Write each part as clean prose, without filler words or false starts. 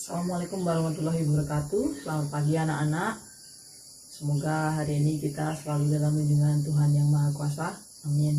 Assalamualaikum warahmatullahi wabarakatuh. Selamat pagi anak-anak. Semoga hari ini kita selalu dalam lindungan Tuhan Yang Maha Kuasa. Amin.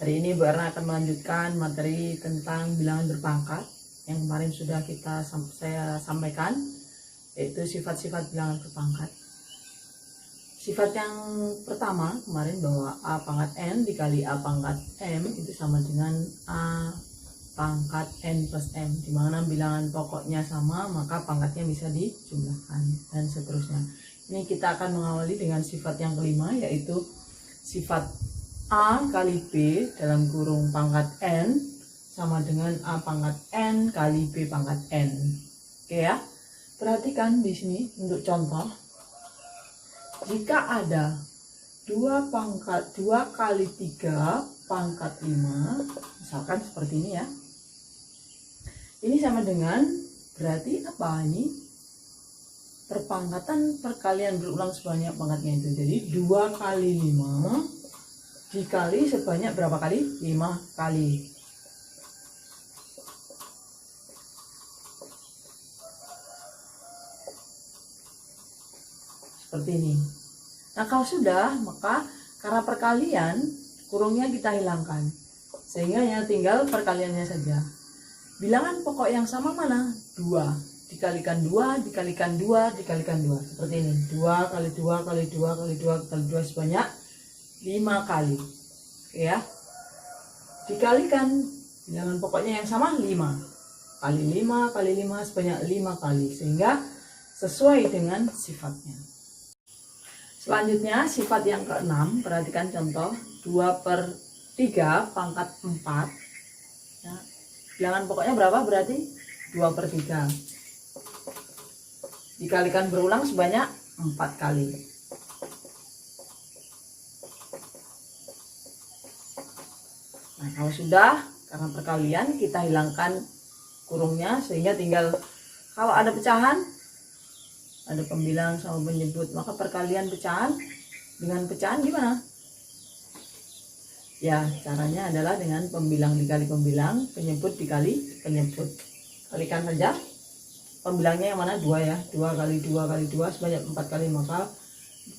Hari ini Bu Erna akan melanjutkan materi tentang bilangan berpangkat yang kemarin sudah saya sampaikan, yaitu sifat-sifat bilangan berpangkat. Sifat yang pertama kemarin bahwa A pangkat N dikali A pangkat M itu sama dengan A pangkat N plus M, dimana bilangan pokoknya sama maka pangkatnya bisa dijumlahkan dan seterusnya. Ini kita akan mengawali dengan sifat yang kelima, yaitu sifat A kali B dalam kurung pangkat N sama dengan A pangkat N kali B pangkat N. Oke ya, perhatikan di sini untuk contoh. Jika ada 2 kali 3 pangkat 5, misalkan seperti ini ya. Ini sama dengan, berarti apa ini? Perpangkatan perkalian berulang sebanyak pangkatnya itu. Jadi 2 kali 5 dikali sebanyak berapa kali? 5 kali. Seperti ini. Nah kalau sudah, maka karena perkalian kurungnya kita hilangkan, sehingga ya tinggal perkaliannya saja. Bilangan pokok yang sama mana? 2 dikalikan 2 dikalikan 2 dikalikan 2. Seperti ini. 2 kali 2 kali 2 kali 2 kali 2 sebanyak 5 kali. Oke ya. Dikalikan bilangan pokoknya yang sama 5 kali 5 kali 5 sebanyak 5 kali. Sehingga sesuai dengan sifatnya. Selanjutnya sifat yang ke-6. Perhatikan contoh 2/3 pangkat 4 ya. Bilangan pokoknya berapa berarti? 2/3 dikalikan berulang sebanyak 4 kali. Nah kalau sudah, karena perkalian kita hilangkan kurungnya, sehingga tinggal kalau ada pecahan, ada pembilang sama penyebut, maka perkalian pecahan dengan pecahan gimana? Ya, caranya adalah dengan pembilang dikali pembilang, penyebut dikali penyebut. Kalikan saja. Pembilangnya yang mana? 2 ya. 2 kali 2 kali 2 sebanyak 4 kali, maka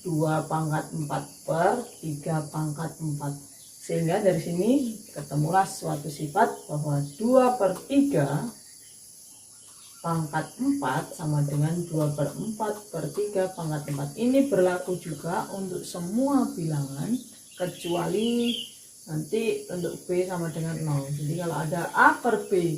2 pangkat 4 per 3 pangkat 4. Sehingga dari sini ketemulah suatu sifat bahwa 2/3 pangkat 4 sama dengan 2/4 per 3 pangkat 4. Ini berlaku juga untuk semua bilangan kecuali nanti untuk B sama dengan 0. Jadi kalau ada A per B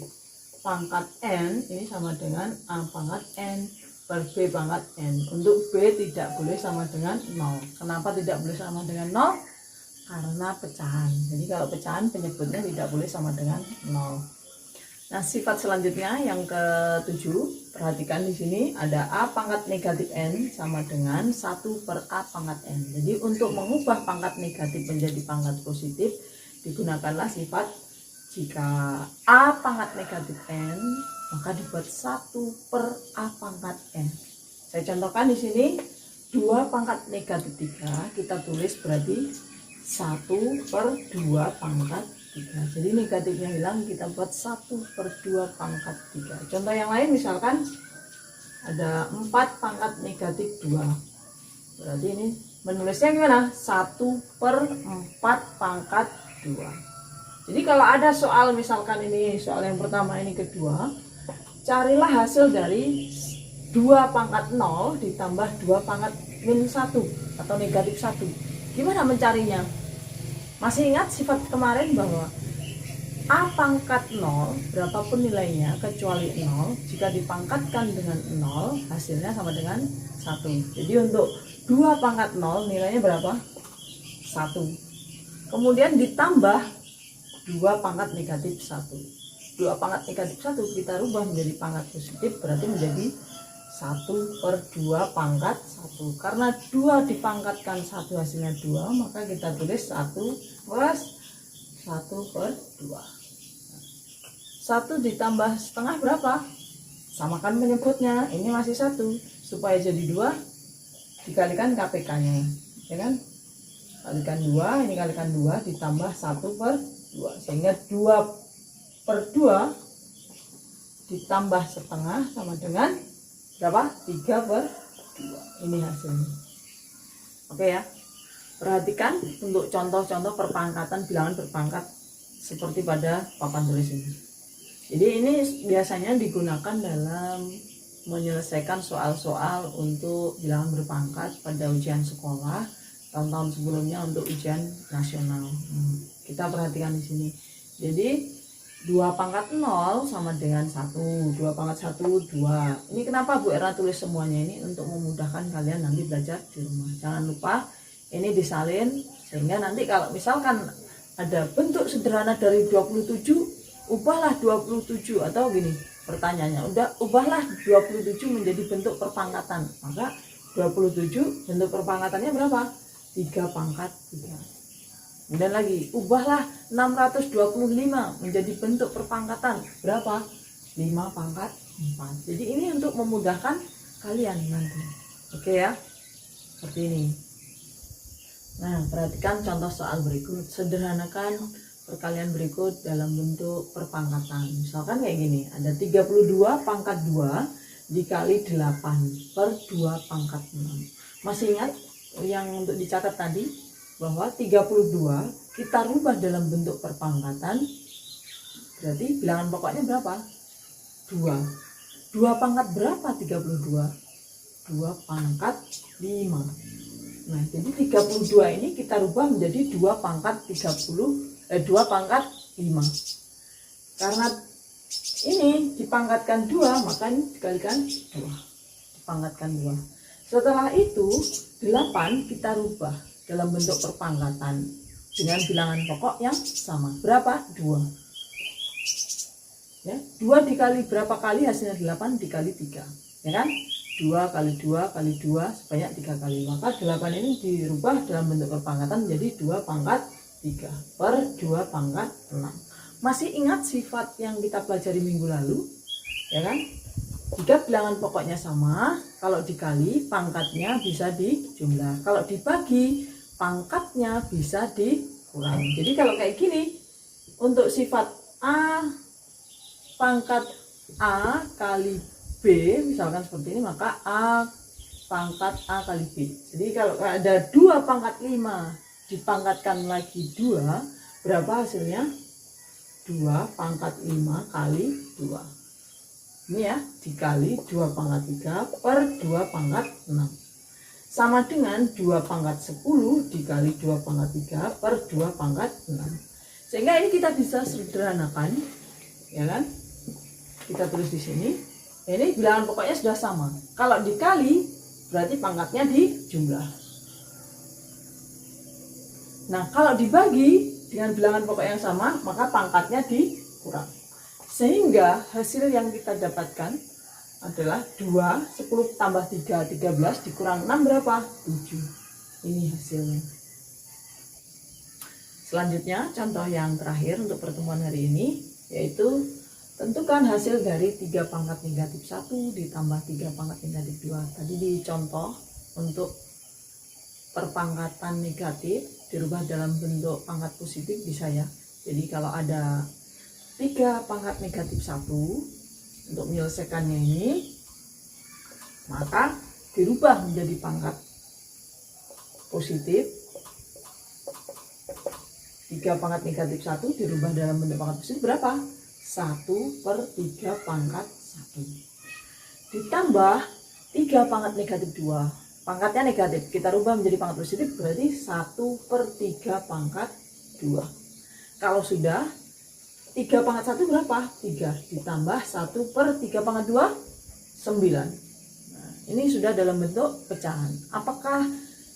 pangkat N, ini sama dengan A pangkat N per B pangkat N. Untuk B tidak boleh sama dengan 0. Kenapa tidak boleh sama dengan 0? Karena pecahan. Jadi kalau pecahan penyebutnya tidak boleh sama dengan 0. Nah sifat selanjutnya yang ke-7. Perhatikan di sini ada A pangkat negatif N sama dengan 1 per A pangkat N. Jadi untuk mengubah pangkat negatif menjadi pangkat positif, digunakanlah sifat jika A pangkat negatif N, maka dibuat 1 per A pangkat N. Saya contohkan di sini 2 pangkat negatif 3, kita tulis berarti 1 per 2 pangkat 3. Jadi negatifnya hilang, kita buat 1 per 2 pangkat 3. Contoh yang lain misalkan ada 4 pangkat negatif 2. Berarti ini menulisnya gimana? 1 per 4 pangkat 2. Jadi kalau ada soal, misalkan ini soal yang pertama, ini kedua, carilah hasil dari 2 pangkat 0 ditambah 2 pangkat min 1 atau negatif 1. Gimana mencarinya? Masih ingat sifat kemarin bahwa A pangkat 0 berapapun nilainya kecuali 0, jika dipangkatkan dengan 0 hasilnya sama dengan 1. Jadi untuk 2 pangkat 0 nilainya berapa? 1. Kemudian ditambah 2 pangkat negatif 1. 2 pangkat negatif 1 kita rubah menjadi pangkat positif, berarti menjadi 1 per 2 pangkat 1. Karena 2 dipangkatkan 1 hasilnya 2, maka kita tulis 1 plus 1 per 2. 1 ditambah setengah berapa? Samakan penyebutnya, ini masih 1. Supaya jadi 2, dikalikan KPK-nya, ya kan? Kalikan 2, ini kalikan 2 ditambah 1 per 2. Sehingga 2 per 2 ditambah setengah sama dengan berapa? 3/2. Ini hasilnya. Oke ya. Perhatikan untuk contoh-contoh perpangkatan bilangan berpangkat seperti pada papan tulis ini. Jadi ini biasanya digunakan dalam menyelesaikan soal-soal untuk bilangan berpangkat pada ujian sekolah tahun-tahun sebelumnya untuk ujian nasional. Kita perhatikan di sini. Jadi 2 pangkat 0 sama dengan 1, 2 pangkat 1, 2. Ini kenapa Bu Erna tulis semuanya ini? Untuk memudahkan kalian nanti belajar di rumah. Jangan lupa ini disalin, sehingga nanti kalau misalkan ada bentuk sederhana dari 27, ubahlah 27, atau gini pertanyaannya, ubahlah 27 menjadi bentuk perpangkatan. Maka 27 bentuk perpangkatannya berapa? 3 pangkat 3. Kemudian lagi, ubahlah 625 menjadi bentuk perpangkatan. Berapa? 5 pangkat 4. Jadi ini untuk memudahkan kalian nanti. Oke ya? Seperti ini. Nah, perhatikan contoh soal berikut. Sederhanakan perkalian berikut dalam bentuk perpangkatan. Misalkan kayak gini, ada 32 pangkat 2 dikali 8 per 2 pangkat 6. Masih ingat yang untuk dicatat tadi? Bahwa 32 kita rubah dalam bentuk perpangkatan, berarti bilangan pokoknya berapa? 2. 2 pangkat berapa 32? 2 pangkat 5. Nah, jadi 32 ini kita rubah menjadi 2 pangkat 2 pangkat 5. Karena ini dipangkatkan 2, maka ini dikalikan 2. Dipangkatkan 2. Setelah itu 8 kita rubah dalam bentuk perpangkatan dengan bilangan pokok yang sama. Berapa? 2. Ya, 2 dikali berapa kali hasilnya 8 dikali 3. Ya kan? 2 kali 2 kali 2 sebanyak 3 kali. Maka 8 ini dirubah dalam bentuk perpangkatan menjadi 2 pangkat 3 per 2 pangkat 6. Masih ingat sifat yang kita pelajari minggu lalu? Ya kan? Jika bilangan pokoknya sama, kalau dikali pangkatnya bisa dijumlah. Kalau dibagi pangkatnya bisa dikurangi. Jadi kalau kayak gini, untuk sifat A pangkat A kali B, misalkan seperti ini, maka A pangkat A kali B. Jadi kalau ada 2 pangkat 5 dipangkatkan lagi 2, berapa hasilnya? 2 pangkat 5 kali 2. Ini ya, dikali 2 pangkat 3 per 2 pangkat 6. Sama dengan 2 pangkat 10 dikali 2 pangkat 3 per 2 pangkat 6. Sehingga ini kita bisa sederhanakan, ya kan? Kita tulis di sini. Ini bilangan pokoknya sudah sama. Kalau dikali berarti pangkatnya dijumlah. Nah, kalau dibagi dengan bilangan pokok yang sama, maka pangkatnya dikurang. Sehingga hasil yang kita dapatkan adalah 2, 10 tambah 3, 13 dikurang 6 berapa? 7. Ini hasilnya. Selanjutnya, contoh yang terakhir untuk pertemuan hari ini, yaitu tentukan hasil dari 3 pangkat negatif 1 ditambah 3 pangkat negatif 2. Tadi di contoh untuk perpangkatan negatif dirubah dalam bentuk pangkat positif bisa ya. Jadi kalau ada 3 pangkat negatif 1, untuk menyelesaikannya ini, maka dirubah menjadi pangkat positif. 3 pangkat negatif 1 dirubah dalam bentuk pangkat positif berapa? 1 per 3 pangkat 1. Ditambah 3 pangkat negatif 2. Pangkatnya negatif, kita rubah menjadi pangkat positif, berarti 1 per 3 pangkat 2. Kalau sudah, 3 pangkat 1 berapa? 3 ditambah 1 per 3 pangkat 2, 9. Nah, ini sudah dalam bentuk pecahan. Apakah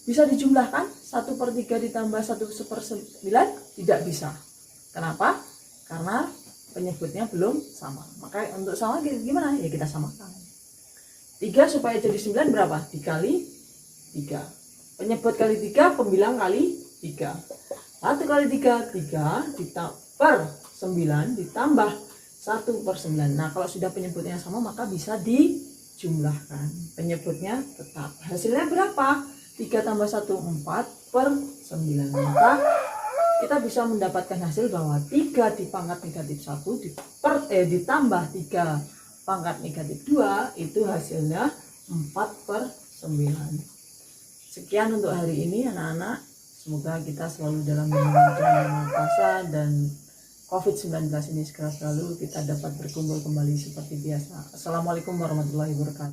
bisa dijumlahkan? 1 per 3 ditambah 1 per 9? Tidak bisa. Kenapa? Karena penyebutnya belum sama. Maka untuk sama gimana? Ya kita samakan. 3 supaya jadi 9 berapa? Dikali 3. Penyebut kali 3, pembilang kali 3. 1 kali 3, 3 per 9 ditambah 1 per 9. Nah, kalau sudah penyebutnya sama maka bisa dijumlahkan. Penyebutnya tetap. Hasilnya berapa? 3 tambah 1, 4 per 9. Maka kita bisa mendapatkan hasil bahwa 3 di pangkat negatif 1 ditambah 3 pangkat negatif 2 itu hasilnya 4/9. Sekian untuk hari ini anak-anak. Semoga kita selalu dalam lindungan Tuhan Yang Maha Kuasa dan COVID-19 ini segera selalu kita dapat berkumpul kembali seperti biasa. Assalamualaikum warahmatullahi wabarakatuh.